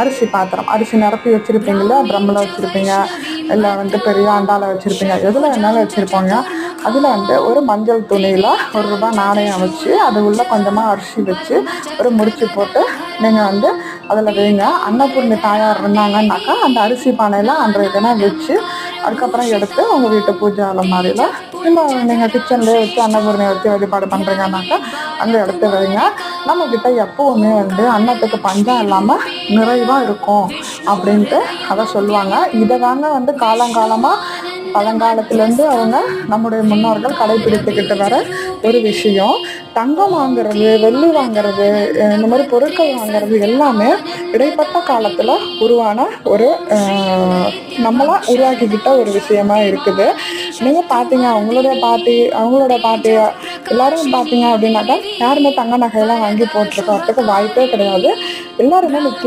அரிசி பாத்திரம், அரிசி நிரப்பி வச்சுருப்பீங்களா, ட்ரம்மில் வச்சுருப்பீங்க, இல்லை பெரிய அண்டாவில் வச்சுருப்பீங்க, எதில் வேணாலும் வச்சுருப்போங்க. அதில் ஒரு மஞ்சள் துணியில் ₹1 நாணயம் வச்சு அது உள்ளே கொஞ்சமாக அரிசி வச்சு ஒரு முடிச்சு போட்டு நீங்கள் அதில் வைங்க. அன்னபூர்ணி தாயார் இருந்தாங்கன்னாக்கா அந்த அரிசி பானையில் அன்றைய தினம் வச்சு அதுக்கப்புறம் எடுத்து உங்கள் வீட்டு பூஜை அலமாரியில் இல்லை நீங்கள் கிச்சன்லேயே வச்சு அன்னபூர்ணியை வச்சு வழிபாடு பண்ணுறீங்கன்னாக்கா அங்கே எடுத்து வைங்க. நம்மக்கிட்ட எப்போவுமே அன்னத்துக்கு பஞ்சம் இல்லாமல் நிறைவாக இருக்கும் அப்படின்ட்டு அதை சொல்லுவாங்க. இதை தாங்க காலங்காலமாக பழங்காலத்துலேருந்து அவங்க நம்முடைய முன்னோர்கள் கடைபிடித்துக்கிட்டு வர ஒரு விஷயம். தங்கம் வாங்குறது, வெள்ளி வாங்குறது, இந்த மாதிரி பொருட்கள் வாங்குறது எல்லாமே இடைப்பட்ட காலத்தில் உருவான ஒரு நம்மளா உருவாக்கிக்கிட்ட ஒரு விஷயமா இருக்குது. நீங்கள் பார்த்தீங்க அவங்களோட பாட்டி எல்லாரும் பார்த்தீங்க அப்படின்னாக்கா யாருமே தங்க நகையெல்லாம் வாங்கி போட்டிருக்கிறதுக்கு வாய்ப்பே கிடையாது. எல்லாருமே நிச்சயம்